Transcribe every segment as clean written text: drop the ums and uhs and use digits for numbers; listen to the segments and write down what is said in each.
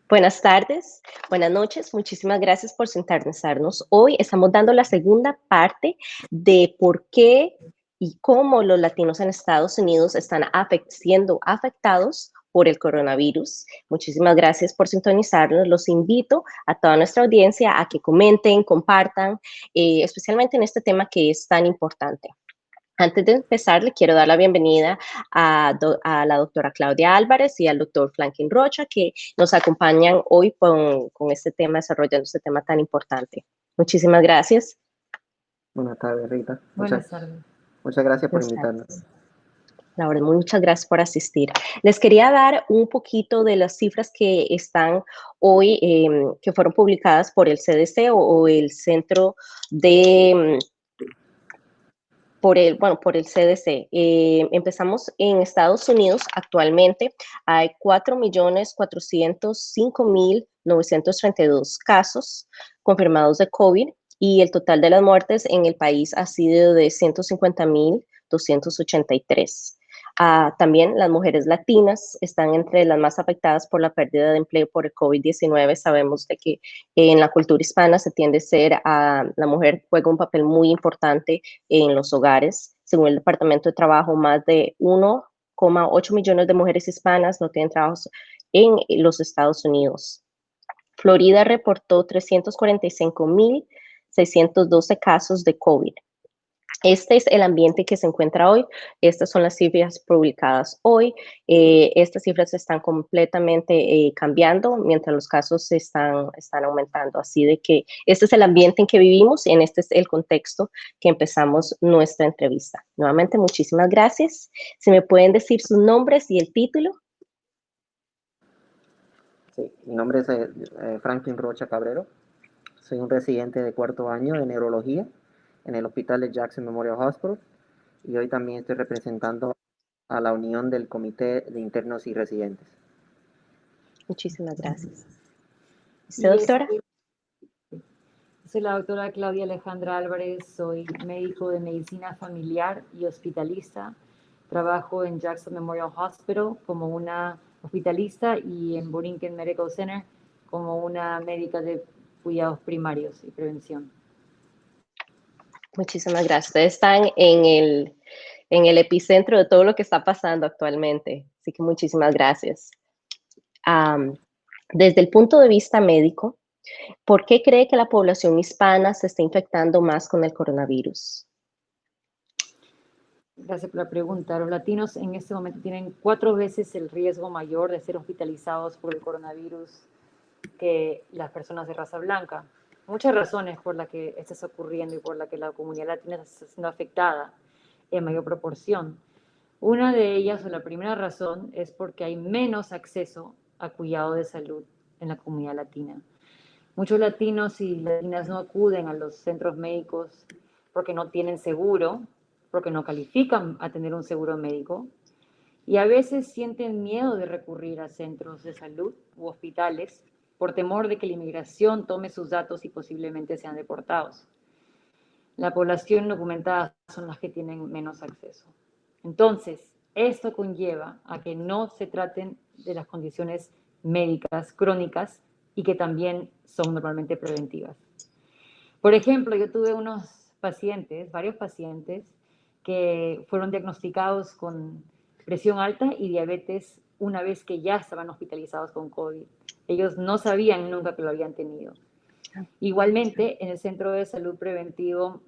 Buenas tardes, buenas noches. Muchísimas gracias por sintonizarnos. Hoy estamos dando la segunda parte de por qué y cómo los latinos en Estados Unidos están siendo afectados por el coronavirus. Muchísimas gracias por sintonizarnos. Los invito a toda nuestra audiencia a que comenten, compartan, especialmente en este tema que es tan importante. Antes de empezar, le quiero dar la bienvenida a la doctora Claudia Álvarez y al doctor Franklin Rocha, que nos acompañan hoy con este tema, desarrollando este tema tan importante. Muchísimas gracias. Buenas tardes, Rita. Buenas tardes. Muchas gracias por Buenas invitarnos. tardes. Laura, muchas gracias por asistir. Les quería dar un poquito de las cifras que están hoy, que fueron publicadas por el CDC o el Centro de por el CDC. Empezamos en Estados Unidos. Actualmente hay 4.405.932 casos confirmados de COVID y el total de las muertes en el país ha sido de 150.283. También las mujeres latinas están entre las más afectadas por la pérdida de empleo por el COVID-19. Sabemos de que en la cultura hispana se tiende a ser, la mujer juega un papel muy importante en los hogares. Según el Departamento de Trabajo, más de 1,8 millones de mujeres hispanas no tienen trabajos en los Estados Unidos. Florida reportó 345.612 casos de COVID. Este es el ambiente que se encuentra hoy. Estas son las cifras publicadas hoy. Estas cifras están completamente cambiando mientras los casos están aumentando. Así de que este es el ambiente en que vivimos y en este es el contexto que empezamos nuestra entrevista. Nuevamente, muchísimas gracias. Si me pueden decir sus nombres y el título. Sí, mi nombre es Franklin Rocha Cabrero. Soy un residente de cuarto año de neurología en el hospital de Jackson Memorial Hospital y hoy también estoy representando a la unión del Comité de Internos y Residentes. Muchísimas gracias. ¿Usted, doctora? Soy la doctora Claudia Alejandra Álvarez, soy médico de medicina familiar y hospitalista. Trabajo en Jackson Memorial Hospital como una hospitalista y en Borinquen Medical Center como una médica de cuidados primarios y prevención. Muchísimas gracias. Ustedes están en el epicentro de todo lo que está pasando actualmente. Así que muchísimas gracias. Desde el punto de vista médico, ¿por qué cree que la población hispana se está infectando más con el coronavirus? Gracias por la pregunta. Los latinos en este momento tienen 4 veces el riesgo mayor de ser hospitalizados por el coronavirus que las personas de raza blanca. Muchas razones por las que esto está ocurriendo y por las que la comunidad latina está siendo afectada en mayor proporción. Una de ellas, o la primera razón, es porque hay menos acceso a cuidado de salud en la comunidad latina. Muchos latinos y latinas no acuden a los centros médicos porque no tienen seguro, porque no califican a tener un seguro médico, y a veces sienten miedo de recurrir a centros de salud u hospitales por temor de que la inmigración tome sus datos y posiblemente sean deportados. La población documentada son las que tienen menos acceso. Entonces, esto conlleva a que no se traten de las condiciones médicas crónicas y que también son normalmente preventivas. Por ejemplo, yo tuve varios pacientes, que fueron diagnosticados con presión alta y diabetes una vez que ya estaban hospitalizados con COVID. Ellos no sabían nunca que lo habían tenido. Igualmente, en el Centro de Salud Preventivo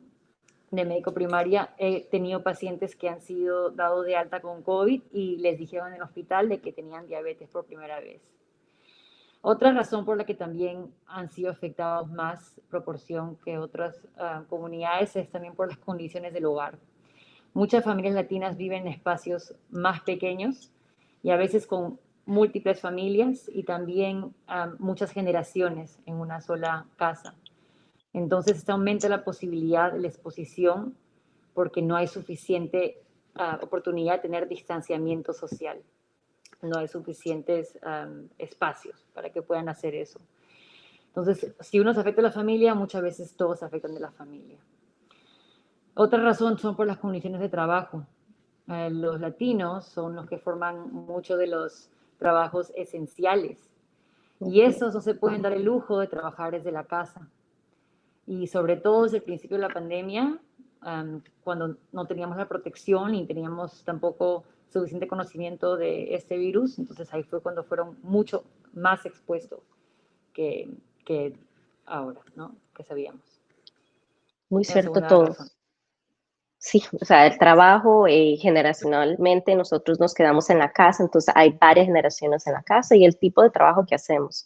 de Médico Primaria he tenido pacientes que han sido dados de alta con COVID y les dijeron en el hospital de que tenían diabetes por primera vez. Otra razón por la que también han sido afectados más proporción que otras comunidades es también por las condiciones del hogar. Muchas familias latinas viven en espacios más pequeños y a veces con múltiples familias y también muchas generaciones en una sola casa. Entonces, esto aumenta la posibilidad de la exposición porque no hay suficiente oportunidad de tener distanciamiento social. No hay suficientes espacios para que puedan hacer eso. Entonces, si uno se afecta a la familia, muchas veces todos se afectan de la familia. Otra razón son por las condiciones de trabajo. Los latinos son los que forman muchos de los trabajos esenciales Y esos no se pueden dar el lujo de trabajar desde la casa. Y sobre todo desde el principio de la pandemia, cuando no teníamos la protección y teníamos tampoco suficiente conocimiento de este virus, entonces ahí fue cuando fueron mucho más expuestos que ahora, ¿no? Que sabíamos. Muy Es la cierto segunda todo. razón. Sí, o sea, el trabajo, generacionalmente nosotros nos quedamos en la casa, entonces hay varias generaciones en la casa y el tipo de trabajo que hacemos.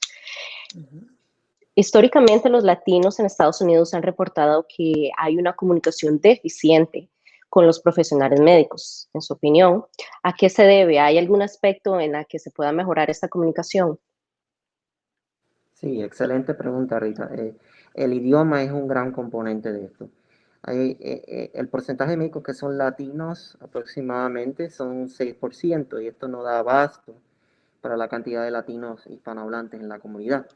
Históricamente, los latinos en Estados Unidos han reportado que hay una comunicación deficiente con los profesionales médicos. En su opinión, ¿a qué se debe? ¿Hay algún aspecto en la que se pueda mejorar esta comunicación? Sí, excelente pregunta, Rita. El idioma es un gran componente de esto. El porcentaje de médicos que son latinos aproximadamente son un 6% y esto no da abasto para la cantidad de latinos hispanohablantes en la comunidad.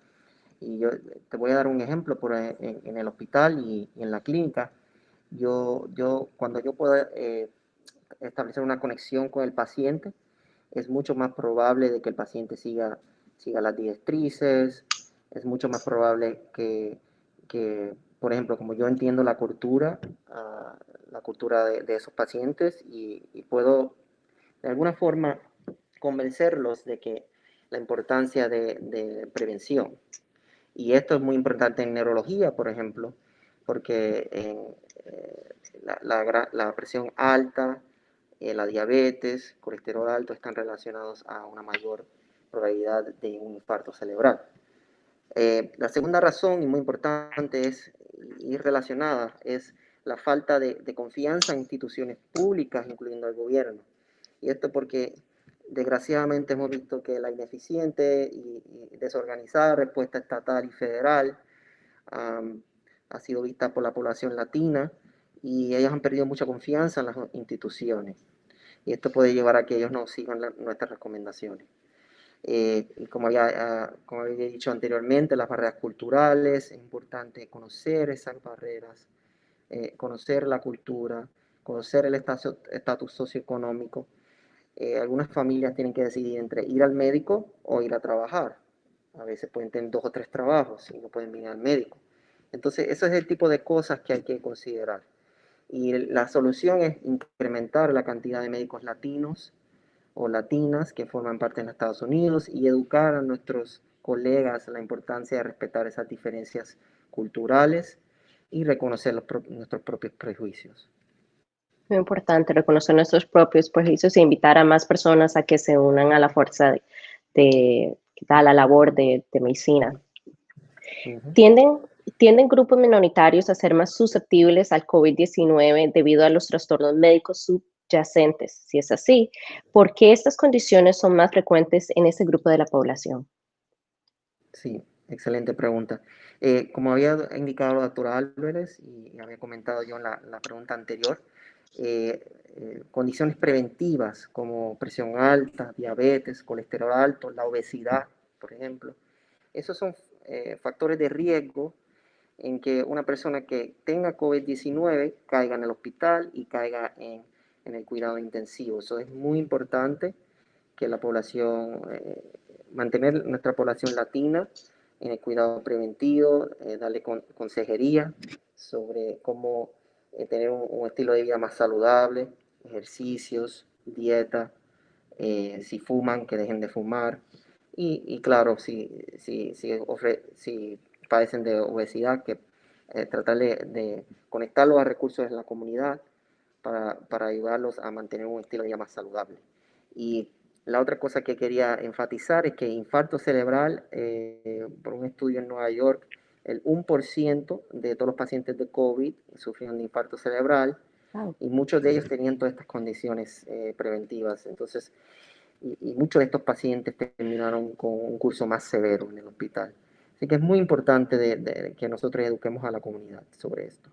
Y yo te voy a dar un ejemplo en el hospital y en la clínica. Cuando yo puedo establecer una conexión con el paciente, es mucho más probable de que el paciente siga las directrices, es mucho más probable por ejemplo, como yo entiendo la cultura de esos pacientes y puedo de alguna forma convencerlos de que la importancia de prevención. Y esto es muy importante en neurología, por ejemplo, porque la presión alta, la diabetes, colesterol alto están relacionados a una mayor probabilidad de un infarto cerebral. La segunda razón, y muy importante, y relacionada, es la falta de confianza en instituciones públicas, incluyendo el gobierno. Y esto porque desgraciadamente hemos visto que la ineficiente y desorganizada respuesta estatal y federal ha sido vista por la población latina y ellos han perdido mucha confianza en las instituciones. Y esto puede llevar a que ellos no sigan nuestras recomendaciones. Y como había dicho anteriormente, las barreras culturales, es importante conocer esas barreras, conocer la cultura, conocer el estatus socioeconómico. Algunas familias tienen que decidir entre ir al médico o ir a trabajar. A veces pueden tener 2 o 3 trabajos y no pueden venir al médico. Entonces, eso es el tipo de cosas que hay que considerar. Y la solución es incrementar la cantidad de médicos latinos o latinas que forman parte en Estados Unidos y educar a nuestros colegas la importancia de respetar esas diferencias culturales y reconocer nuestros propios prejuicios. Muy importante reconocer nuestros propios prejuicios e invitar a más personas a que se unan a la fuerza a la labor de medicina. Uh-huh. ¿Tienden grupos minoritarios a ser más susceptibles al COVID-19 debido a los trastornos médicos subyacentes? Si es así, ¿por qué estas condiciones son más frecuentes en ese grupo de la población? Sí, excelente pregunta. Como había indicado la doctora Álvarez y había comentado yo en la pregunta anterior, condiciones preventivas como presión alta, diabetes, colesterol alto, la obesidad, por ejemplo, esos son factores de riesgo en que una persona que tenga COVID-19 caiga en el hospital y caiga en el cuidado intensivo. Eso es muy importante que la población, mantener nuestra población latina en el cuidado preventivo, darle consejería sobre cómo tener un estilo de vida más saludable, ejercicios, dieta, si fuman, que dejen de fumar. Y claro, si padecen de obesidad, que tratar de conectarlos a recursos en la comunidad para ayudarlos a mantener un estilo de vida más saludable. Y la otra cosa que quería enfatizar es que infarto cerebral, por un estudio en Nueva York, el 1% de todos los pacientes de COVID sufrieron de infarto cerebral Wow. y muchos de ellos tenían todas estas condiciones preventivas. Entonces, y muchos de estos pacientes terminaron con un curso más severo en el hospital. Así que es muy importante que nosotros eduquemos a la comunidad sobre esto.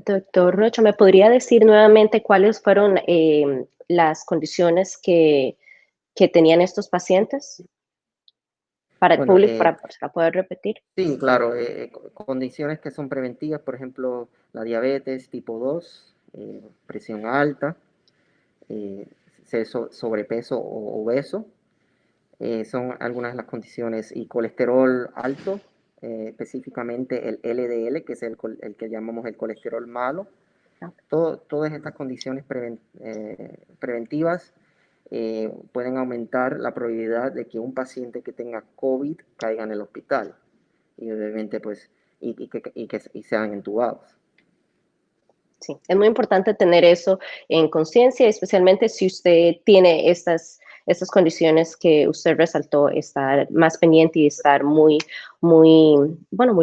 Doctor Rocha, ¿me podría decir nuevamente cuáles fueron las condiciones que tenían estos pacientes para el Bueno, público, para poder repetir? sí, claro, condiciones que son preventivas, por ejemplo, la diabetes tipo 2, presión alta, sobrepeso o obeso, son algunas de las condiciones. Y colesterol alto, específicamente el LDL, que es el que llamamos el colesterol malo. Todas estas condiciones preventivas pueden aumentar la probabilidad de que un paciente que tenga COVID caiga en el hospital y obviamente pues y sean entubados. Sí, es muy importante tener eso en conciencia, especialmente si usted tiene estas condiciones que usted resaltó, estar más pendiente y estar muy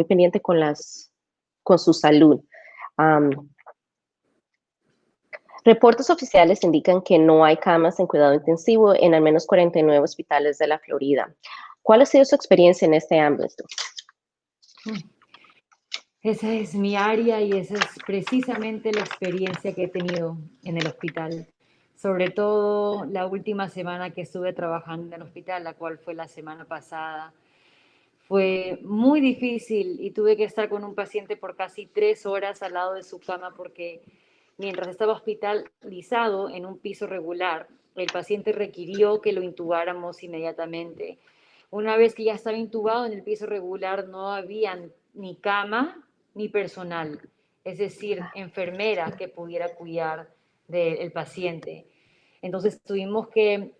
pendiente con su salud. Reportes oficiales indican que no hay camas en cuidado intensivo en al menos 49 hospitales de la Florida. ¿Cuál ha sido su experiencia en este ámbito? Esa es mi área y esa es precisamente la experiencia que he tenido en el hospital. Sobre todo la última semana que estuve trabajando en el hospital, la cual fue la semana pasada. Fue muy difícil y tuve que estar con un paciente por casi 3 horas al lado de su cama porque mientras estaba hospitalizado en un piso regular, el paciente requirió que lo intubáramos inmediatamente. Una vez que ya estaba intubado en el piso regular, no había ni cama ni personal, es decir, enfermera que pudiera cuidar del paciente. Entonces tuvimos que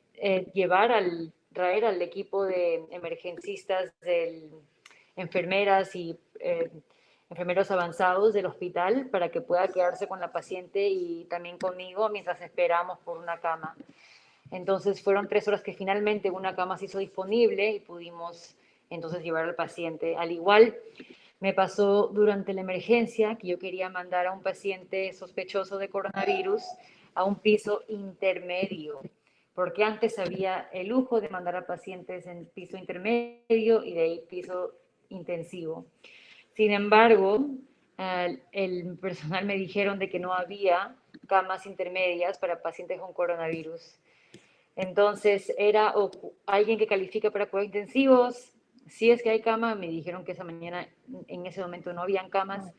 traer al equipo de emergencistas, enfermeras y enfermeros avanzados del hospital para que pueda quedarse con la paciente y también conmigo mientras esperamos por una cama. Entonces fueron 3 horas que finalmente una cama se hizo disponible y pudimos entonces llevar al paciente. Al igual me pasó durante la emergencia que yo quería mandar a un paciente sospechoso de coronavirus a un piso intermedio, porque antes había el lujo de mandar a pacientes en piso intermedio y de ahí piso intensivo. Sin embargo, el personal me dijeron de que no había camas intermedias para pacientes con coronavirus. Entonces era alguien que califica para cuidados intensivos. Si es que hay cama, me dijeron que esa mañana en ese momento no habían camas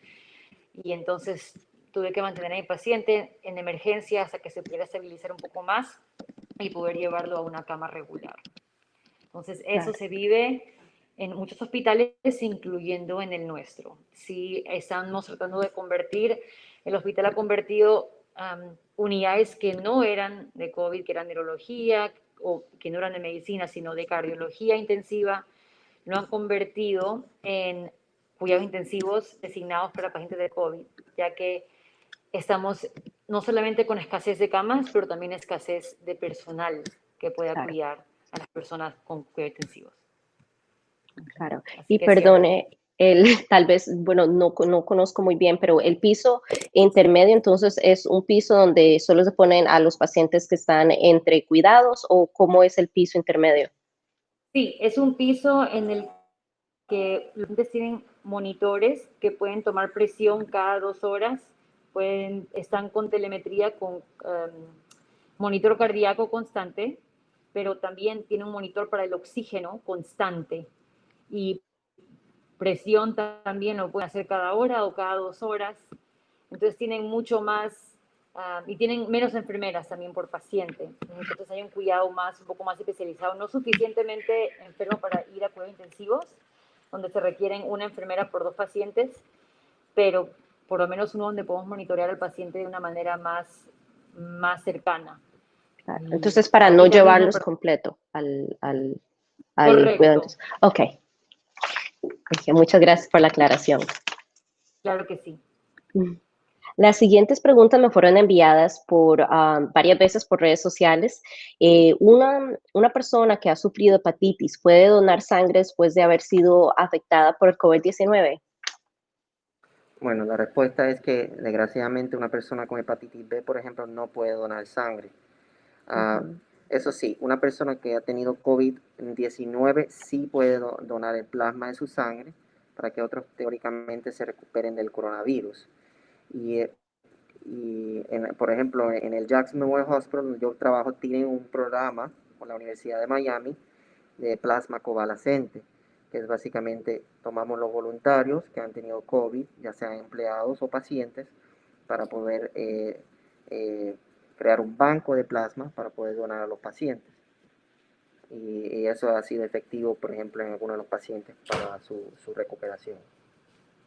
y entonces tuve que mantener a mi paciente en emergencia hasta que se pudiera estabilizar un poco más y poder llevarlo a una cama regular. Entonces eso se vive en muchos hospitales, incluyendo en el nuestro. Sí, estamos tratando de convertir, el hospital ha convertido unidades que no eran de COVID, que eran neurología o que no eran de medicina, sino de cardiología intensiva, lo han convertido en cuidados intensivos designados para pacientes de COVID, ya que estamos no solamente con escasez de camas, pero también escasez de personal que pueda cuidar a las personas con cuidados intensivos. Claro, Así y que cierto. perdone, tal vez, bueno, no conozco muy bien, pero el piso intermedio entonces es un piso donde solo se ponen a los pacientes que están entre cuidados, ¿o cómo es el piso intermedio? Sí, es un piso en el que los pacientes tienen monitores que pueden tomar presión cada 2 horas, están con telemetría, con monitor cardíaco constante, pero también tiene un monitor para el oxígeno constante y presión también lo pueden hacer cada hora o cada 2 horas. Entonces tienen mucho más y tienen menos enfermeras también por paciente. Entonces hay un cuidado un poco más especializado, no suficientemente enfermo para ir a cuidados intensivos, donde se requieren una enfermera por 2 pacientes, pero por lo menos uno donde podemos monitorear al paciente de una manera más cercana. Claro. Entonces, para no llevarlos completo al cuidado. Ok. Muchas gracias por la aclaración. Claro que sí. Las siguientes preguntas me fueron enviadas varias veces por redes sociales. Una persona que ha sufrido hepatitis, ¿puede donar sangre después de haber sido afectada por el COVID-19? Bueno, la respuesta es que desgraciadamente una persona con hepatitis B, por ejemplo, no puede donar sangre. Eso sí, una persona que ha tenido COVID-19 sí puede donar el plasma de su sangre para que otros teóricamente se recuperen del coronavirus. Por ejemplo, en el Jackson Memorial Hospital, donde yo trabajo, tienen un programa con la Universidad de Miami de plasma convalescente, que es básicamente tomamos los voluntarios que han tenido COVID, ya sean empleados o pacientes, para poder crear un banco de plasma para poder donar a los pacientes. y eso ha sido efectivo, por ejemplo, en algunos de los pacientes para su recuperación.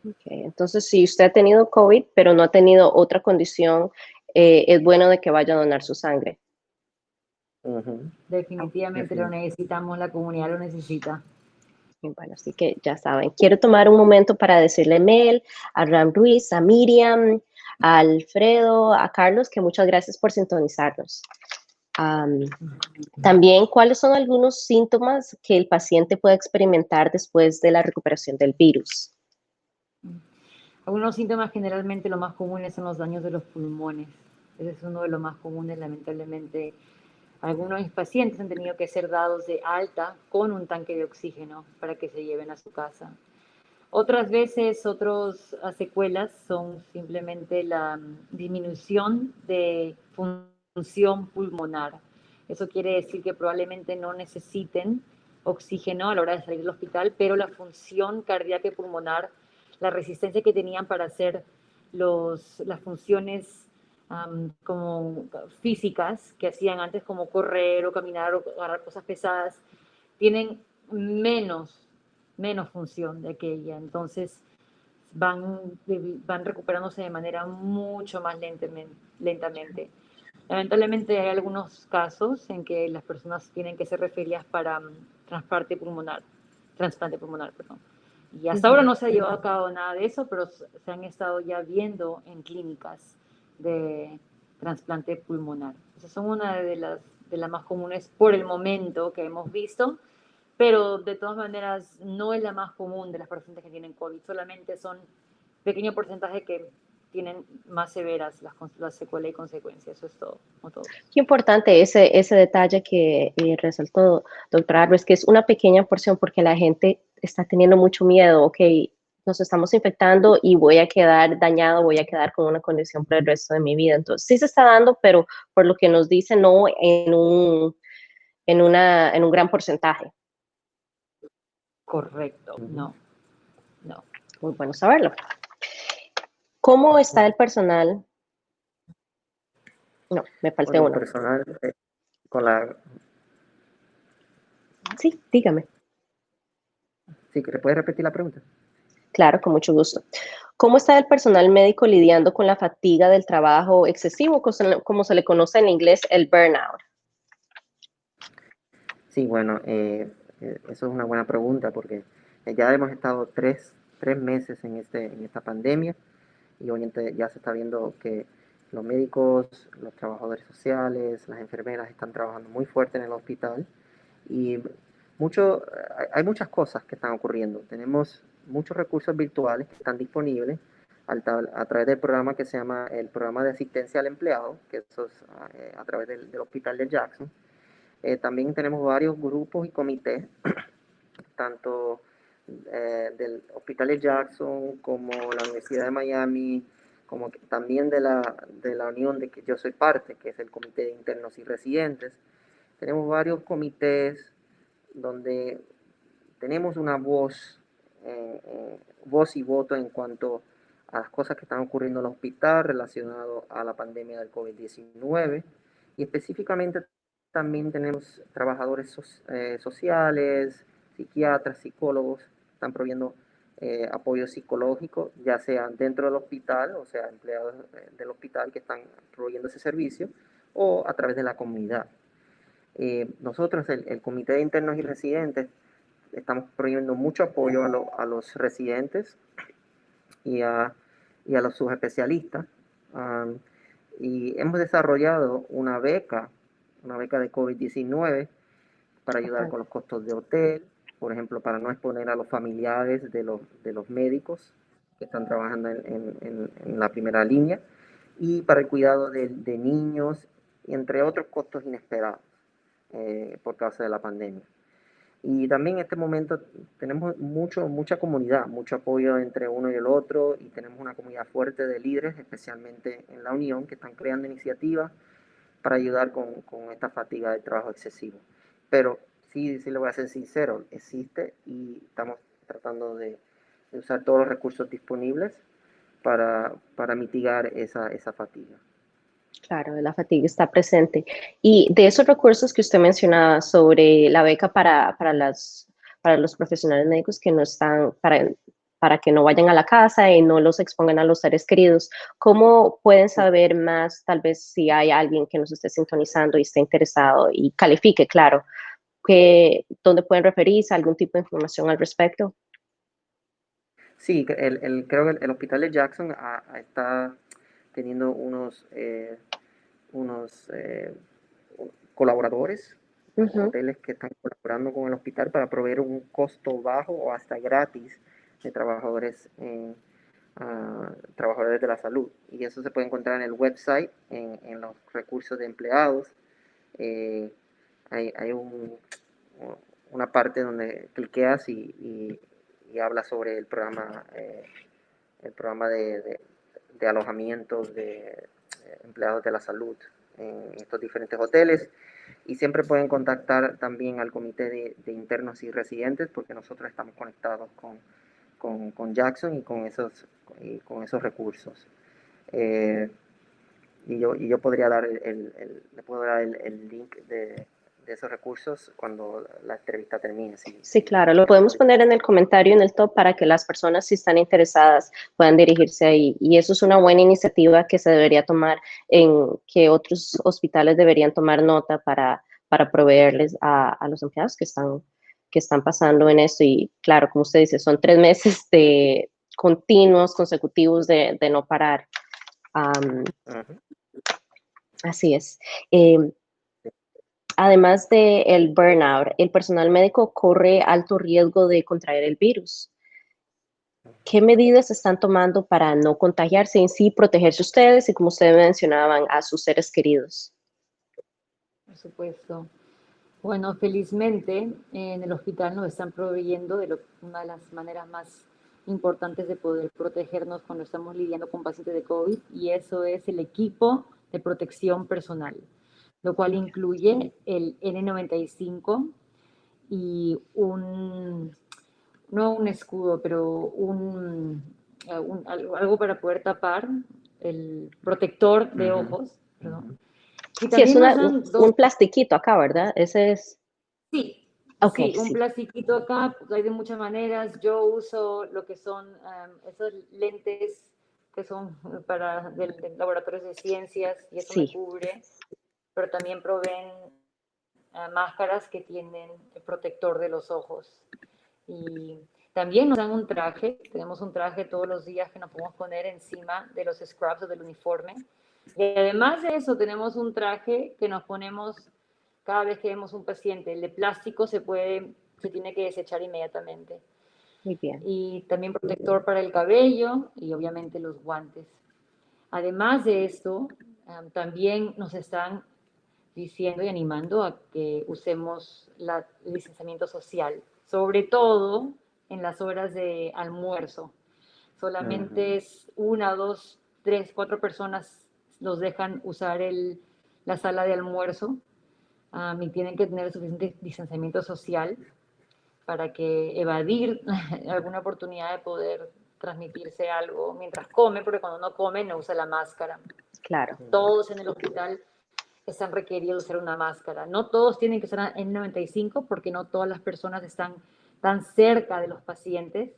Okay. Entonces, si usted ha tenido COVID, pero no ha tenido otra condición, es bueno de que vaya a donar su sangre. Definitivamente lo necesitamos, la comunidad lo necesita. Y bueno, así que ya saben, quiero tomar un momento para decirle a Mel, a Ram Ruiz, a Miriam, a Alfredo, a Carlos, que muchas gracias por sintonizarnos. También, ¿cuáles son algunos síntomas que el paciente puede experimentar después de la recuperación del virus? Algunos síntomas, generalmente lo más comunes son los daños de los pulmones. Ese es uno de los más comunes, lamentablemente. Algunos pacientes han tenido que ser dados de alta con un tanque de oxígeno para que se lleven a su casa. Otras veces, otras secuelas son simplemente la disminución de función pulmonar. Eso quiere decir que probablemente no necesiten oxígeno a la hora de salir del hospital, pero la función cardíaca y pulmonar, la resistencia que tenían para hacer las funciones como físicas que hacían antes, como correr o caminar o agarrar cosas pesadas, tienen menos función de aquella. Entonces van recuperándose de manera mucho más lentamente. Lamentablemente hay algunos casos en que las personas tienen que ser referidas para trasplante pulmonar, perdón. Y hasta ahora no se ha llevado a cabo nada de eso, pero se han estado ya viendo en clínicas de trasplante pulmonar. Esas son una de las más comunes por el momento que hemos visto, pero de todas maneras no es la más común de las pacientes que tienen COVID, solamente son pequeño porcentaje que tienen más severas las secuelas y consecuencias, eso es todo. Qué importante ese detalle que resaltó, doctora Arbes, que es una pequeña porción porque la gente está teniendo mucho miedo, ok, nos estamos infectando y voy a quedar dañado, voy a quedar con una condición por el resto de mi vida. Entonces, sí se está dando, pero por lo que nos dice, no en un gran porcentaje. Correcto, no. Muy bueno saberlo. ¿Cómo está el personal? No, me falté uno. El personal con la... Sí, dígame. Sí, ¿le puedes repetir la pregunta? Claro, con mucho gusto. ¿Cómo está el personal médico lidiando con la fatiga del trabajo excesivo, como se le conoce en inglés, el burnout? Sí, bueno, eso es una buena pregunta porque ya hemos estado tres meses en esta pandemia y obviamente ya se está viendo que los médicos, los trabajadores sociales, las enfermeras están trabajando muy fuerte en el hospital y hay muchas cosas que están ocurriendo. Tenemos muchos recursos virtuales que están disponibles a través del programa que se llama el Programa de Asistencia al Empleado, que eso es a través del Hospital de Jackson. También tenemos varios grupos y comités, tanto del Hospital de Jackson como la Universidad de Miami, como también de la unión de que yo soy parte, que es el Comité de Internos y Residentes. Tenemos varios comités donde tenemos una voz y voto en cuanto a las cosas que están ocurriendo en el hospital relacionado a la pandemia del COVID-19 y específicamente también tenemos trabajadores sociales, psiquiatras, psicólogos, que están proveyendo apoyo psicológico, ya sea dentro del hospital, o sea, empleados del hospital que están proveyendo ese servicio, o a través de la comunidad. Nosotros, el Comité de Internos y Residentes, estamos proveyendo mucho apoyo a los residentes y a los subespecialistas. Y hemos desarrollado una beca de COVID-19 para ayudar con los costos de hotel, por ejemplo, para no exponer a los familiares de los médicos que están trabajando en la primera línea, y para el cuidado de niños, entre otros costos inesperados por causa de la pandemia. Y también en este momento tenemos mucha comunidad, mucho apoyo entre uno y el otro, y tenemos una comunidad fuerte de líderes, especialmente en la Unión, que están creando iniciativas para ayudar con esta fatiga de trabajo excesivo. Pero sí le voy a ser sincero, existe y estamos tratando de usar todos los recursos disponibles para mitigar esa fatiga. Claro, la fatiga está presente. Y de esos recursos que usted mencionaba sobre la beca para los profesionales médicos que no están, para que no vayan a la casa y no los expongan a los seres queridos, ¿cómo pueden saber más, tal vez si hay alguien que nos esté sintonizando y esté interesado y califique, claro, dónde pueden referirse a algún tipo de información al respecto? Sí, creo que el hospital de Jackson está teniendo unos colaboradores, Ujú. hoteles que están colaborando con el hospital para proveer un costo bajo o hasta gratis de trabajadores de la salud. Y eso se puede encontrar en el website, en los recursos de empleados. Eh, hay una parte donde cliqueas y habla sobre el programa de alojamientos de empleados de la salud en estos diferentes hoteles. Y siempre pueden contactar también al comité de internos y residentes, porque nosotros estamos conectados con Jackson y con esos recursos. Y yo podría dar le puedo dar el link de esos recursos cuando la entrevista termine. Sí, claro, lo podemos poner en el comentario en el top para que las personas, si están interesadas, puedan dirigirse ahí. Y eso es una buena iniciativa que se debería tomar, en que otros hospitales deberían tomar nota para proveerles a los empleados que están pasando en esto. Y claro, como usted dice, son 3 meses de continuos, consecutivos de no parar. Um, Uh-huh. Así es. Eh, Además del burnout, el personal médico corre alto riesgo de contraer el virus. ¿Qué medidas están tomando para no contagiarse en sí, protegerse ustedes y, como ustedes mencionaban, a sus seres queridos? Por supuesto. Bueno, felizmente en el hospital nos están proveyendo de una de las maneras más importantes de poder protegernos cuando estamos lidiando con pacientes de COVID, y eso es el equipo de protección personal, lo cual incluye el N95 y no un escudo, pero algo para poder tapar, el protector de Uh-huh. ojos, perdón. Y Sí, es también nos dan un dos. plastiquito acá, ¿verdad? Ese es. Sí, Ok, sí, un sí, plastiquito acá, pues hay de muchas maneras. Yo uso lo que son esos lentes que son para del laboratorios de ciencias, y eso me sí. cubre, pero también proveen máscaras que tienen el protector de los ojos. Y también nos dan un traje, tenemos un traje todos los días que nos podemos poner encima de los scrubs o del uniforme. Y además de eso, tenemos un traje que nos ponemos cada vez que vemos un paciente. El de plástico se tiene que desechar inmediatamente. Muy bien. Y también protector para el cabello y obviamente los guantes. Además de esto, también nos están diciendo y animando a que usemos el distanciamiento social, sobre todo en las horas de almuerzo. Solamente Uh-huh. es una, dos, tres, cuatro personas los dejan usar la sala de almuerzo, y tienen que tener suficiente distanciamiento social para que evadir alguna oportunidad de poder transmitirse algo mientras come, porque cuando no come no usa la máscara. Claro, Todos en el hospital están requeridos usar una máscara. No todos tienen que usar N95 porque no todas las personas están tan cerca de los pacientes,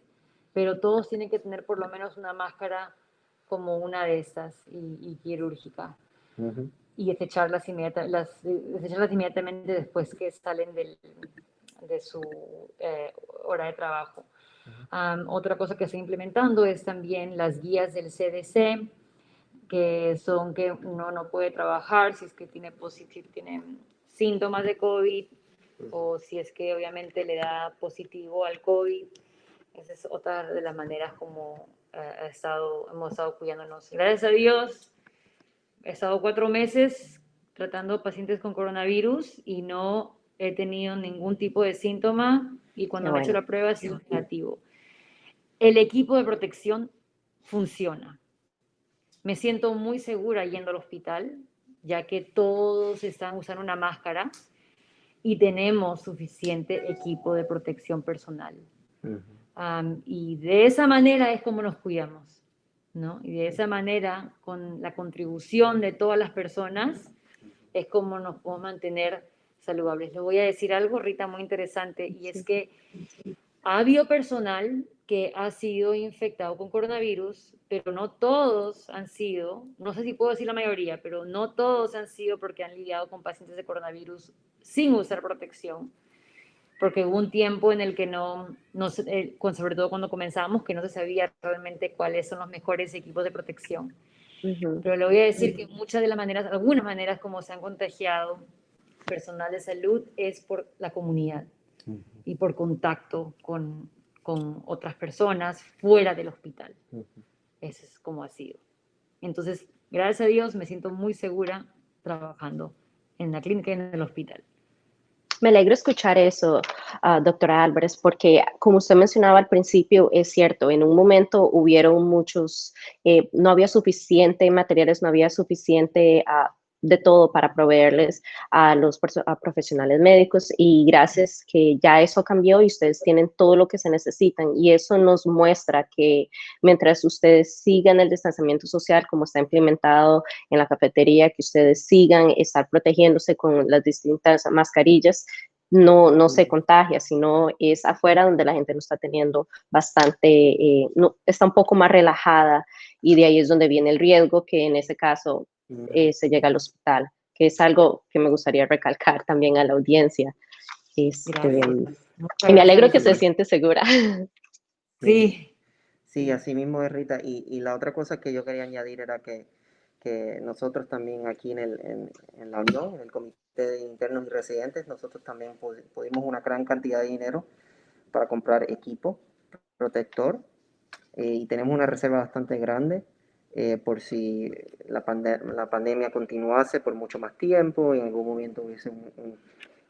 pero todos tienen que tener por lo menos una máscara como una de estas y quirúrgica, Uh-huh. y desecharlas inmediatamente después que salen de su hora de trabajo. Otra cosa que está implementando es también las guías del CDC, que son que uno no puede trabajar si es que si tiene síntomas de COVID, o si es que obviamente le da positivo al COVID. Esa es otra de las maneras como hemos estado cuidándonos. Gracias a Dios, he estado 4 meses tratando pacientes con coronavirus y no he tenido ningún tipo de síntoma, y qué cuando me he hecho bueno. la prueba ha sido negativo. El equipo de protección funciona. Me siento muy segura yendo al hospital, ya que todos están usando una máscara y tenemos suficiente equipo de protección personal. Uh-huh. Y de esa manera es como nos cuidamos. ¿no? Y de esa manera, con la contribución de todas las personas, es como nos podemos mantener saludables. Le voy a decir algo, Rita, muy interesante, y es que ha habido personal que ha sido infectado con coronavirus, pero no todos han sido, no sé si puedo decir la mayoría, pero no todos han sido porque han lidiado con pacientes de coronavirus sin usar protección, porque hubo un tiempo en el que sobre todo cuando comenzamos, que no se sabía realmente cuáles son los mejores equipos de protección. Pero le voy a decir que algunas maneras como se han contagiado personal de salud es por la comunidad y por contacto con otras personas fuera del hospital. Eso es como ha sido. Entonces, gracias a Dios, me siento muy segura trabajando en la clínica y en el hospital. Me alegro escuchar eso, doctora Álvarez, porque como usted mencionaba al principio, es cierto, en un momento hubieron muchos, no había suficiente materiales, no había suficiente de todo para proveerles a los profesionales médicos, y gracias que ya eso cambió y ustedes tienen todo lo que se necesitan, y eso nos muestra que mientras ustedes sigan el distanciamiento social como está implementado en la cafetería, que ustedes sigan estar protegiéndose con las distintas mascarillas, no se contagia, sino es afuera donde la gente no está teniendo bastante, está un poco más relajada, y de ahí es donde viene el riesgo, que en ese caso se llega al hospital, que es algo que me gustaría recalcar también a la audiencia. Y me alegro que se siente segura. Sí. Sí, así mismo es, Rita. Y la otra cosa que yo quería añadir era que nosotros también aquí en la Unión, en el Comité de Internos y Residentes, nosotros también pudimos una gran cantidad de dinero para comprar equipo protector, y tenemos una reserva bastante grande por si la pandemia continuase por mucho más tiempo y en algún momento hubiese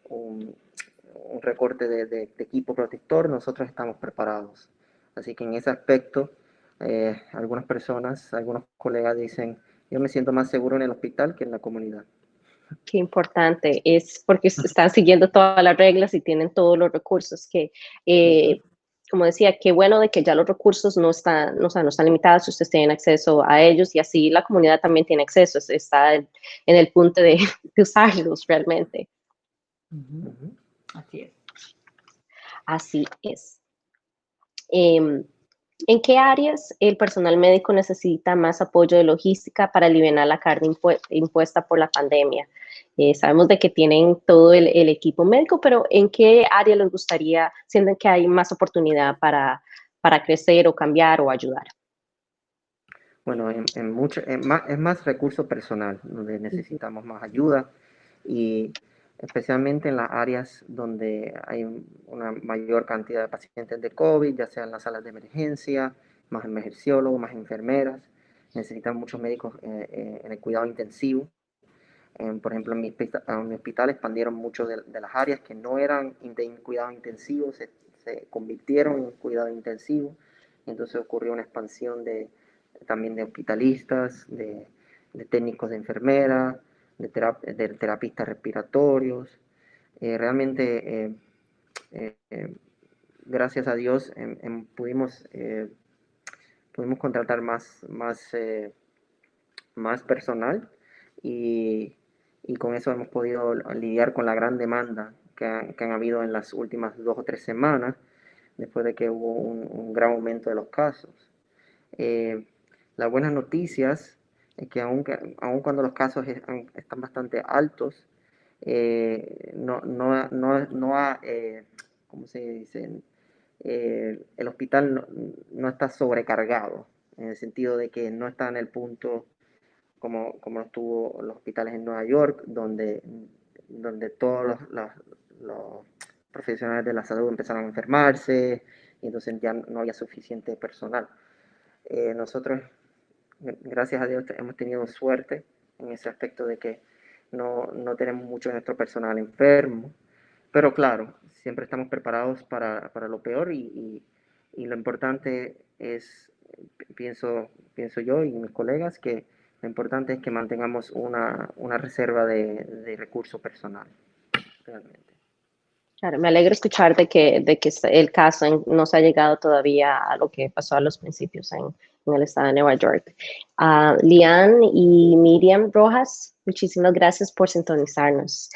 un recorte de equipo protector, nosotros estamos preparados. Así que en ese aspecto, algunas personas, algunos colegas dicen, yo me siento más seguro en el hospital que en la comunidad. Qué importante, es porque están siguiendo todas las reglas y tienen todos los recursos que, como decía, qué bueno de que ya los recursos no están limitados, si ustedes tienen acceso a ellos, y así la comunidad también tiene acceso, está en el punto de usarlos realmente. Así es. Así es. ¿En qué áreas el personal médico necesita más apoyo de logística para aliviar la carga impuesta por la pandemia? Sabemos de que tienen todo el equipo médico, pero ¿en qué área les gustaría, sienten que hay más oportunidad para crecer o cambiar o ayudar? Bueno, es más recurso personal, donde necesitamos más ayuda, y especialmente en las áreas donde hay una mayor cantidad de pacientes de COVID, ya sea en las salas de emergencia, más emergenciólogos, más enfermeras. Necesitan muchos médicos en el cuidado intensivo. Por ejemplo, en mi hospital expandieron mucho de las áreas que no eran de cuidado intensivo, se convirtieron en cuidado intensivo. Entonces ocurrió una expansión también de hospitalistas, de técnicos de enfermera, de terapistas respiratorios. Realmente, gracias a Dios, pudimos contratar más personal, y con eso hemos podido lidiar con la gran demanda que han habido en las últimas 2 o 3 semanas, después de que hubo un gran aumento de los casos. Las buenas noticias es que aun cuando los casos están bastante altos, ¿cómo se dice? El hospital no está sobrecargado, en el sentido de que no está en el punto como estuvo los hospitales en Nueva York, donde todos los profesionales de la salud empezaron a enfermarse, y entonces ya no había suficiente personal. Nosotros, gracias a Dios, hemos tenido suerte en ese aspecto de que no tenemos mucho de nuestro personal enfermo, pero claro, siempre estamos preparados para lo peor, y lo importante es, pienso yo y mis colegas, que lo importante es que mantengamos una reserva de recurso personal, realmente. Claro, me alegro escuchar de que el caso no se ha llegado todavía a lo que pasó a los principios en el estado de Nueva York. Lian y Miriam Rojas, muchísimas gracias por sintonizarnos.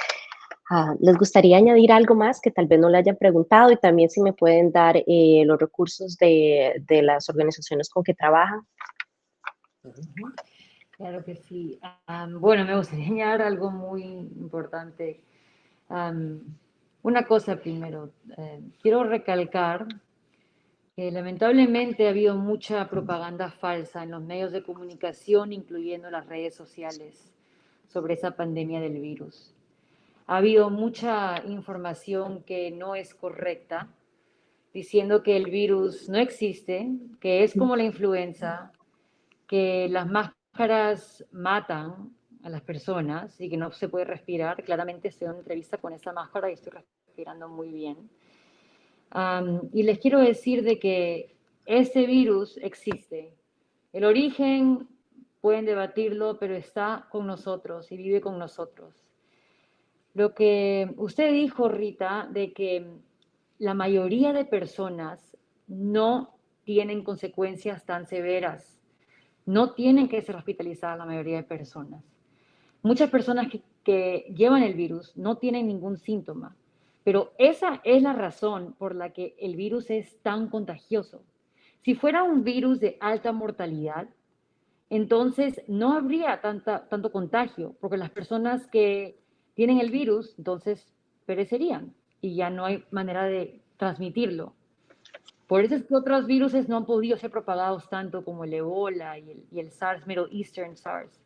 ¿Les gustaría añadir algo más que tal vez no le hayan preguntado? Y también si me pueden dar los recursos de las organizaciones con que trabajan. Claro que sí. Bueno, me gustaría añadir algo muy importante. Una cosa primero, quiero recalcar que lamentablemente ha habido mucha propaganda falsa en los medios de comunicación, incluyendo las redes sociales, sobre esa pandemia del virus. Ha habido mucha información que no es correcta, diciendo que el virus no existe, que es como la influenza, que las máscaras matan a las personas y que no se puede respirar. Claramente estoy en una entrevista con esa máscara y estoy respirando muy bien. Y les quiero decir de que este virus existe. El origen pueden debatirlo, pero está con nosotros y vive con nosotros. Lo que usted dijo, Rita, de que la mayoría de personas no tienen consecuencias tan severas, no tienen que ser hospitalizadas la mayoría de personas. Muchas personas que llevan el virus no tienen ningún síntoma, pero esa es la razón por la que el virus es tan contagioso. Si fuera un virus de alta mortalidad, entonces no habría tanto contagio, porque las personas que tienen el virus, entonces perecerían y ya no hay manera de transmitirlo. Por eso es que otros virus no han podido ser propagados tanto como el Ebola y el SARS, Middle Eastern SARS.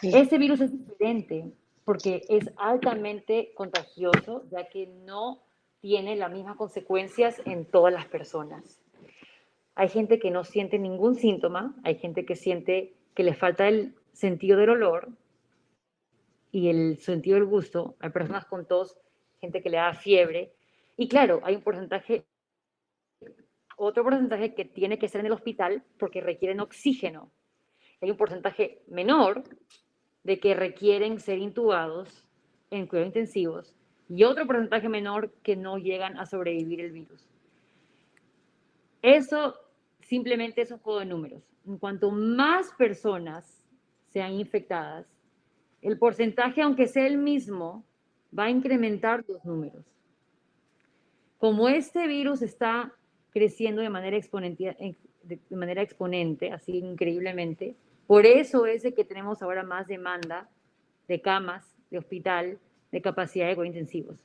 Sí. Este virus es diferente porque es altamente contagioso, ya que no tiene las mismas consecuencias en todas las personas. Hay gente que no siente ningún síntoma, hay gente que siente que le falta el sentido del olor y el sentido del gusto, hay personas con tos, gente que le da fiebre, y claro, hay un porcentaje, otro porcentaje que tiene que estar en el hospital porque requieren oxígeno. Hay un porcentaje menor de que requieren ser intubados en cuidados intensivos y otro porcentaje menor que no llegan a sobrevivir el virus. Eso simplemente es un juego de números. En cuanto más personas sean infectadas, el porcentaje, aunque sea el mismo, va a incrementar los números. Como este virus está creciendo de manera exponente, así increíblemente, por eso es de que tenemos ahora más demanda de camas, de hospital, de capacidad de cuidados intensivos.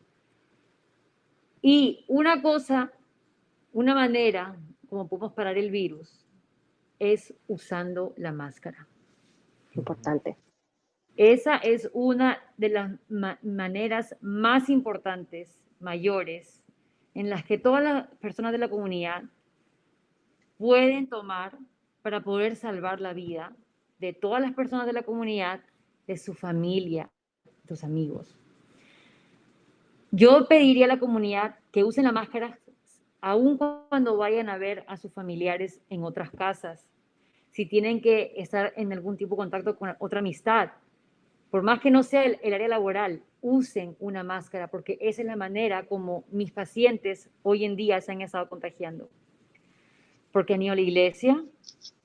Y una cosa, una manera como podemos parar el virus es usando la máscara. Importante. Esa es una de las maneras más importantes, mayores, en las que todas las personas de la comunidad pueden tomar para poder salvar la vida de todas las personas de la comunidad, de su familia, de sus amigos. Yo pediría a la comunidad que usen la máscara aun cuando vayan a ver a sus familiares en otras casas, si tienen que estar en algún tipo de contacto con otra amistad, por más que no sea el área laboral, usen una máscara, porque esa es la manera como mis pacientes hoy en día se han estado contagiando. Porque han ido a la iglesia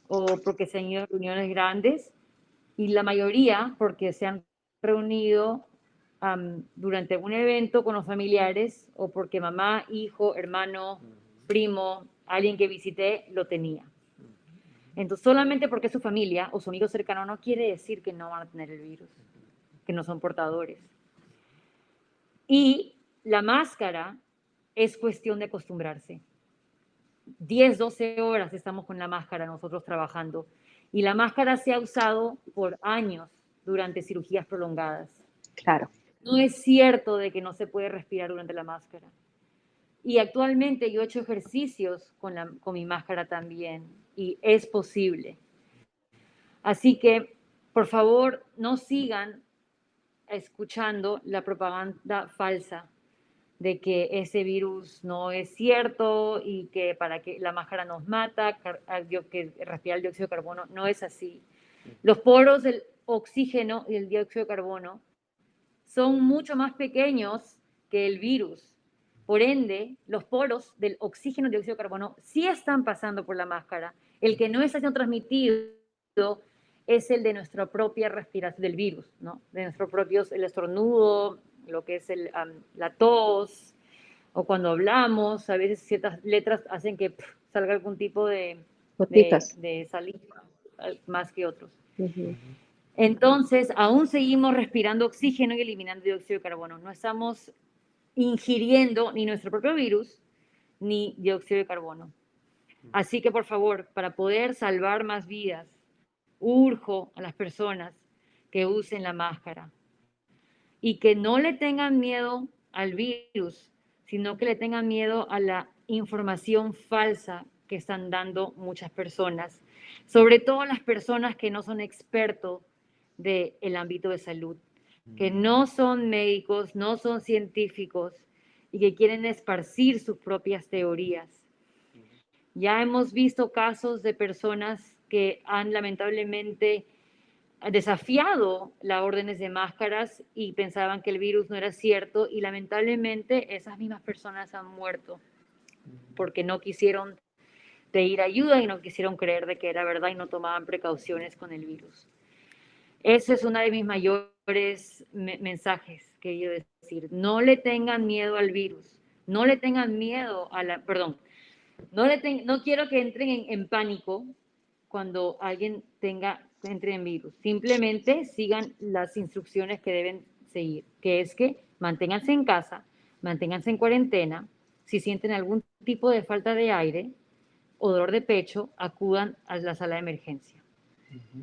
o porque se han ido a reuniones grandes y la mayoría porque se han reunido durante un evento con los familiares o porque mamá, hijo, hermano, primo, alguien que visité lo tenía. Entonces, solamente porque es su familia o su amigo cercano no quiere decir que no van a tener el virus, que no son portadores. Y la máscara es cuestión de acostumbrarse. 10, 12 horas estamos con la máscara nosotros trabajando. Y la máscara se ha usado por años durante cirugías prolongadas. Claro. No es cierto de que no se puede respirar durante la máscara. Y actualmente yo he hecho ejercicios con mi máscara también y es posible. Así que, por favor, no sigan escuchando la propaganda falsa de que ese virus no es cierto y que para que la máscara nos mata, que respirar el dióxido de carbono, no es así. Los poros del oxígeno y el dióxido de carbono son mucho más pequeños que el virus. Por ende, los poros del oxígeno y dióxido de carbono sí están pasando por la máscara. El que no está siendo transmitido es el de nuestra propia respiración del virus, ¿no? De nuestro propio, el estornudo, lo que es la tos, o cuando hablamos, a veces ciertas letras hacen que salga algún tipo de Gotitas. saliva más que otros. Ujú. Entonces, aún seguimos respirando oxígeno y eliminando dióxido de carbono. No estamos ingiriendo ni nuestro propio virus ni dióxido de carbono. Así que, por favor, para poder salvar más vidas, urjo a las personas que usen la máscara y que no le tengan miedo al virus, sino que le tengan miedo a la información falsa que están dando muchas personas, sobre todo las personas que no son expertos del ámbito de salud, que no son médicos, no son científicos y que quieren esparcir sus propias teorías. Ya hemos visto casos de personas que han lamentablemente desafiado las órdenes de máscaras y pensaban que el virus no era cierto y lamentablemente esas mismas personas han muerto porque no quisieron pedir ayuda y no quisieron creer de que era verdad y no tomaban precauciones con el virus. Ese es uno de mis mayores mensajes que yo decir. No le tengan miedo al virus, no le tengan miedo a la, perdón, no quiero que entren en pánico cuando alguien entre en virus. Simplemente sigan las instrucciones que deben seguir, que es que manténganse en casa, manténganse en cuarentena. Si sienten algún tipo de falta de aire o dolor de pecho, acudan a la sala de emergencia.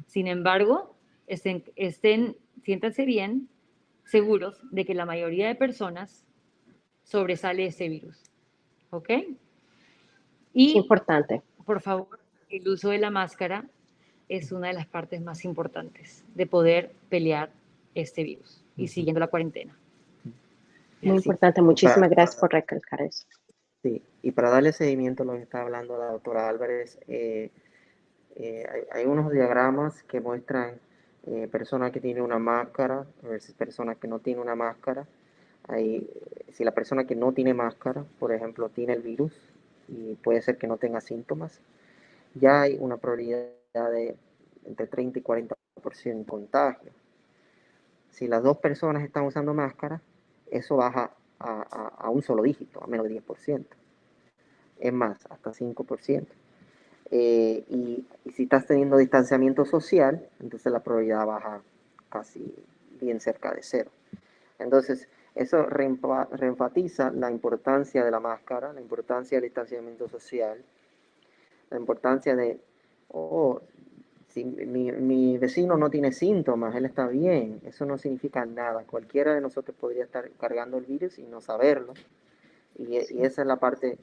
Sin embargo, siéntanse bien, seguros de que la mayoría de personas sobresale ese virus. ¿Ok? Y, Importante. por favor, el uso de la máscara es una de las partes más importantes de poder pelear este virus y siguiendo la cuarentena. Muy Así. importante. Muchísimas gracias por recalcar eso. Sí, y para darle seguimiento a lo que está hablando la doctora Álvarez, hay unos diagramas que muestran personas que tienen una máscara versus personas que no tienen una máscara. Si la persona que no tiene máscara, por ejemplo, tiene el virus y puede ser que no tenga síntomas, ya hay una probabilidad de entre 30 y 40% de contagio. Si las dos personas están usando máscara, eso baja a un solo dígito, a menos de 10%. Es más, hasta 5%. Y si estás teniendo distanciamiento social, entonces la probabilidad baja casi bien cerca de cero. Entonces, eso reenfatiza la importancia de la máscara, la importancia del distanciamiento social, la importancia de, si mi vecino no tiene síntomas, él está bien, eso no significa nada. Cualquiera de nosotros podría estar cargando el virus y no saberlo. Y esa es la parte,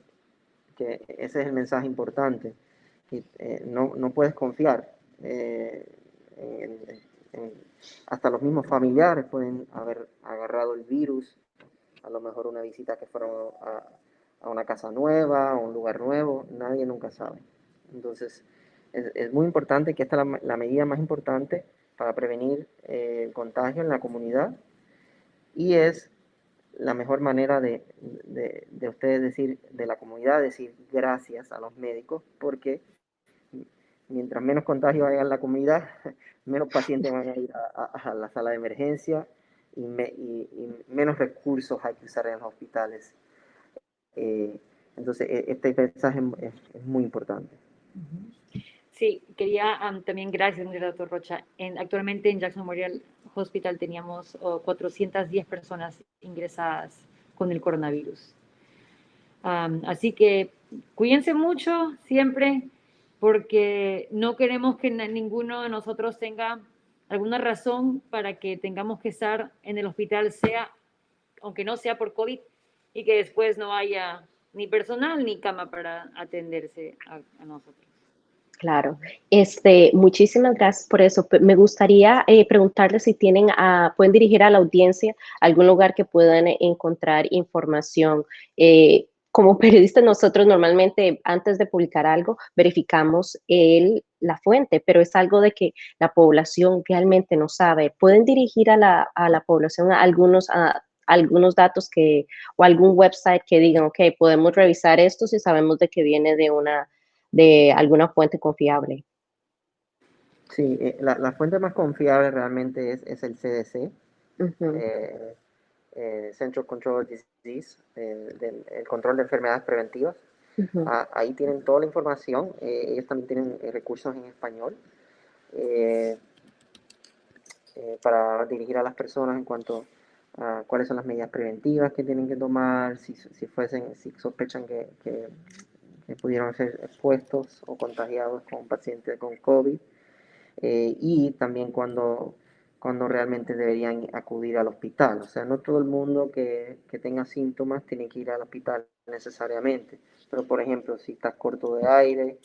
ese es el mensaje importante. No puedes confiar. Hasta los mismos familiares pueden haber agarrado el virus, a lo mejor una visita que fueron a una casa nueva, a un lugar nuevo, nadie nunca sabe. Entonces, es muy importante que esta es la medida más importante para prevenir el contagio en la comunidad y es la mejor manera de ustedes decir, de la comunidad, decir gracias a los médicos, porque mientras menos contagio haya en la comunidad, menos pacientes van a ir a la sala de emergencia y menos recursos hay que usar en los hospitales. Entonces, este mensaje es muy importante. Sí, quería también, gracias, doctor Rocha. Actualmente en Jackson Memorial Hospital teníamos 410 personas ingresadas con el coronavirus. Así que cuídense mucho siempre, porque no queremos que ninguno de nosotros tenga alguna razón para que tengamos que estar en el hospital, aunque no sea por COVID, y que después no haya ni personal ni cama para atenderse a nosotros. Claro. Muchísimas gracias por eso. Me gustaría preguntarles si pueden dirigir a la audiencia algún lugar que puedan encontrar información. Como periodistas nosotros normalmente antes de publicar algo verificamos la fuente, pero es algo de que la población realmente no sabe. ¿Pueden dirigir a la población a algunos datos o algún website que digan, ok, podemos revisar esto si sabemos de que viene de alguna fuente confiable. Sí, la fuente más confiable realmente es el CDC, Central Control Disease, el control de enfermedades preventivas. Ahí tienen toda la información. Ellos también tienen recursos en español para dirigir a las personas en cuanto a cuáles son las medidas preventivas que tienen que tomar, si sospechan que pudieron ser expuestos o contagiados con pacientes con COVID, y también cuando realmente deberían acudir al hospital. O sea, no todo el mundo que tenga síntomas tiene que ir al hospital necesariamente, pero por ejemplo, si estás corto de aire,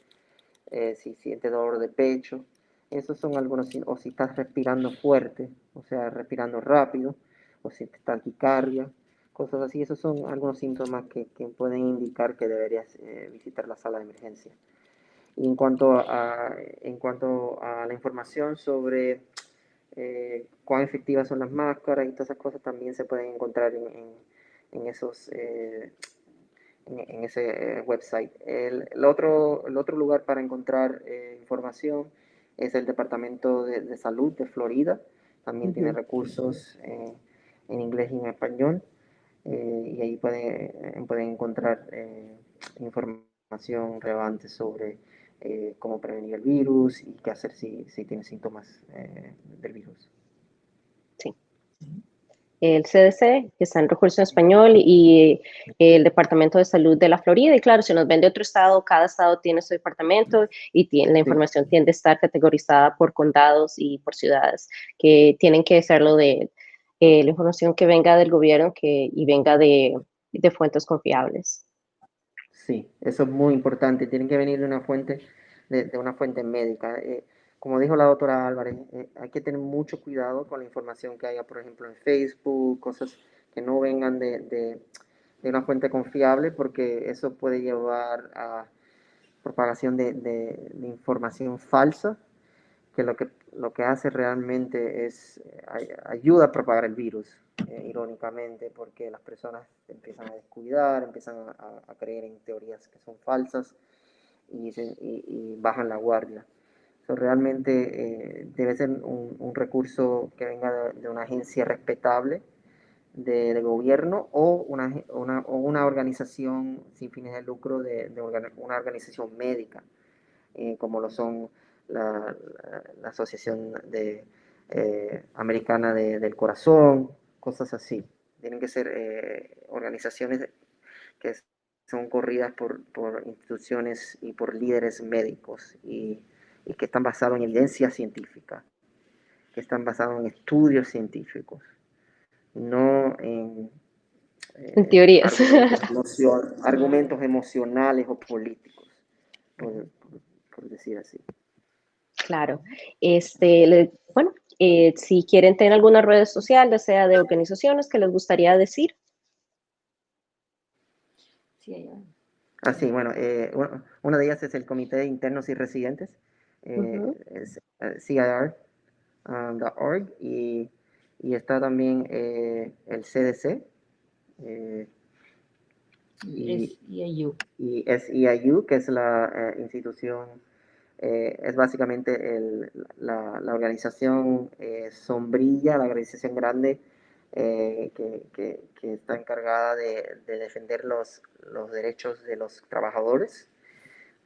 si sientes dolor de pecho, esos son algunos, o si estás respirando fuerte, o sea, respirando rápido, o si te taquicardia, cosas así, esos son algunos síntomas que pueden indicar que deberías visitar la sala de emergencia. Y en cuanto a la información sobre cuán efectivas son las máscaras y todas esas cosas, también se pueden encontrar en esos en ese website. El otro lugar para encontrar información es el Departamento de Salud de Florida. También tiene recursos en inglés y en español. Y ahí pueden encontrar información relevante sobre cómo prevenir el virus y qué hacer si tiene síntomas del virus. Sí. El CDC, que está en recurso en español, y el Departamento de Salud de la Florida. Y claro, si nos ven de otro estado, cada estado tiene su departamento y la información tiende a estar categorizada por condados y por ciudades, que tienen que hacerlo de la información que venga del gobierno y venga de fuentes confiables. Sí, eso es muy importante. Tienen que venir de una fuente, de una fuente médica. Como dijo la doctora Álvarez, hay que tener mucho cuidado con la información que haya, por ejemplo, en Facebook, cosas que no vengan de una fuente confiable, porque eso puede llevar a propagación de información falsa, que lo que hace realmente es ayuda a propagar el virus, irónicamente, porque las personas empiezan a descuidar, empiezan a creer en teorías que son falsas y bajan la guardia. Eso realmente debe ser un recurso que venga de una agencia respetable de gobierno o una organización sin fines de lucro, una organización médica, como lo son la Asociación Americana del Corazón, cosas así. Tienen que ser organizaciones que son corridas por instituciones y por líderes médicos y que están basados en evidencia científica, que están basados en estudios científicos, no en teorías. argumentos emocionales o políticos, por decir así. Claro. Bueno, si quieren tener alguna red social, ya sea de organizaciones que les gustaría decir. Sí, sí, bueno, una de ellas es el Comité de Internos y Residentes, es CIR.org, y está también el CDC, y SEIU, que es la institución, es básicamente la organización sombrilla, la organización grande que está encargada de defender los derechos de los trabajadores,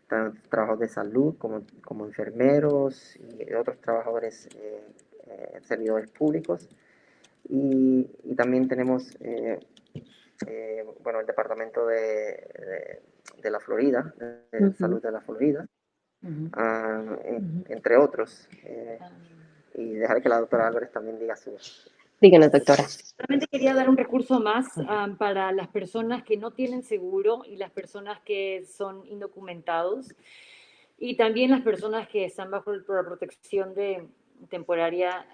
tanto trabajadores de salud como enfermeros y otros trabajadores, servidores públicos. Y también tenemos bueno, el Departamento de la Florida, de Salud de la Florida, entre otros. Y dejar que la doctora Álvarez también diga su... Díganos, doctora. Solamente quería dar un recurso más para las personas que no tienen seguro y las personas que son indocumentados y también las personas que están bajo la protección temporaria.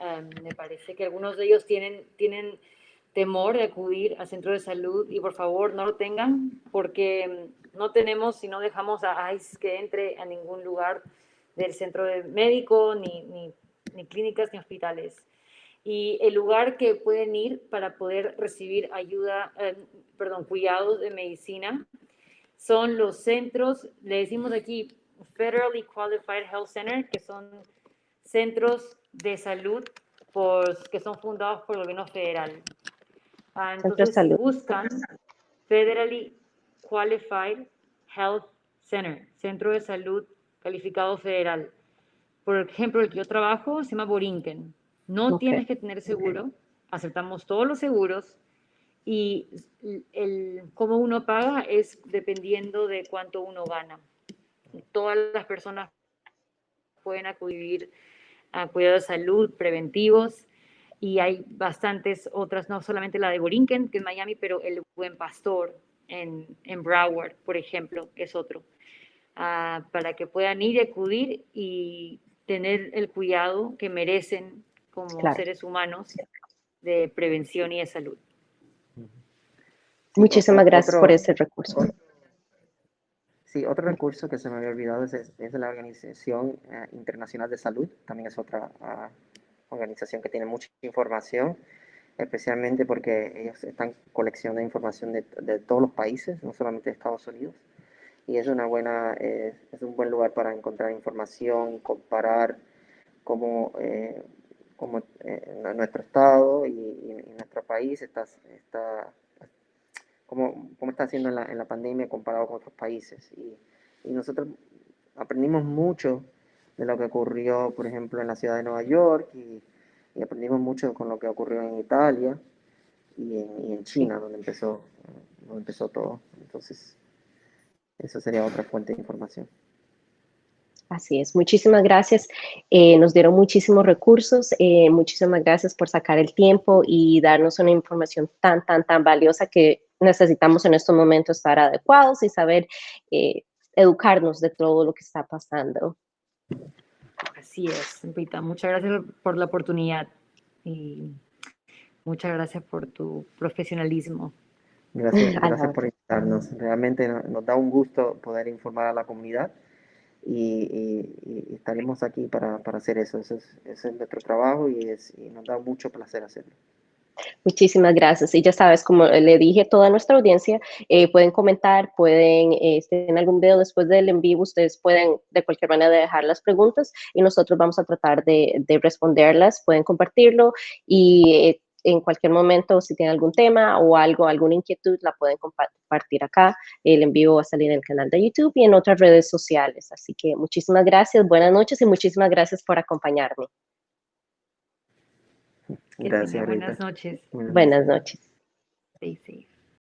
Me parece que algunos de ellos tienen temor de acudir al centro de salud y por favor no lo tengan porque no tenemos, si no dejamos a ICE que entre a ningún lugar del centro médico, ni clínicas, ni hospitales. Y el lugar que pueden ir para poder recibir cuidados de medicina son los centros, le decimos aquí Federally Qualified Health Center, que son centros de salud que son fundados por el gobierno federal. Centro de Entonces, si salud. buscan Federally Qualified Health Center, Centro de Salud Calificado Federal. Por ejemplo, el que yo trabajo se llama Borinquen. No tienes que tener seguro, aceptamos todos los seguros y cómo uno paga es dependiendo de cuánto uno gana. Todas las personas pueden acudir a cuidados de salud preventivos y hay bastantes otras, no solamente la de Borinquen, que es Miami, pero el Buen Pastor en Broward, por ejemplo, es otro. Para que puedan ir y acudir y tener el cuidado que merecen como seres humanos de prevención y de salud. Sí, Muchísimas gracias por ese recurso. Sí, otro recurso que se me había olvidado es la Organización Internacional de Salud. También es otra organización que tiene mucha información, especialmente porque ellos están coleccionando información de todos los países, no solamente de Estados Unidos. Y es es un buen lugar para encontrar información, comparar cómo nuestro estado y nuestro país cómo está haciendo en la pandemia comparado con otros países. Y nosotros aprendimos mucho de lo que ocurrió, por ejemplo, en la ciudad de Nueva York y aprendimos mucho con lo que ocurrió en Italia y en China, donde empezó todo. Entonces, eso sería otra fuente de información. Así es, muchísimas gracias. Nos dieron muchísimos recursos. Muchísimas gracias por sacar el tiempo y darnos una información tan valiosa que necesitamos en estos momentos estar adecuados y saber educarnos de todo lo que está pasando. Así es, Rita. Muchas gracias por la oportunidad y muchas gracias por tu profesionalismo. Gracias por invitarnos. Realmente nos da un gusto poder informar a la comunidad y estaremos aquí para hacer eso. Ese es nuestro trabajo y nos da mucho placer hacerlo. Muchísimas gracias. Y ya sabes, como le dije a toda nuestra audiencia, pueden comentar, pueden, en algún video después del en vivo, ustedes pueden de cualquier manera dejar las preguntas y nosotros vamos a tratar de responderlas. Pueden compartirlo y en cualquier momento, si tienen algún tema o alguna inquietud, la pueden compartir acá. El en vivo va a salir en el canal de YouTube y en otras redes sociales. Así que muchísimas gracias, buenas noches y muchísimas gracias por acompañarme. Gracias, Rita. Buenas noches. Buenas noches. Stay safe.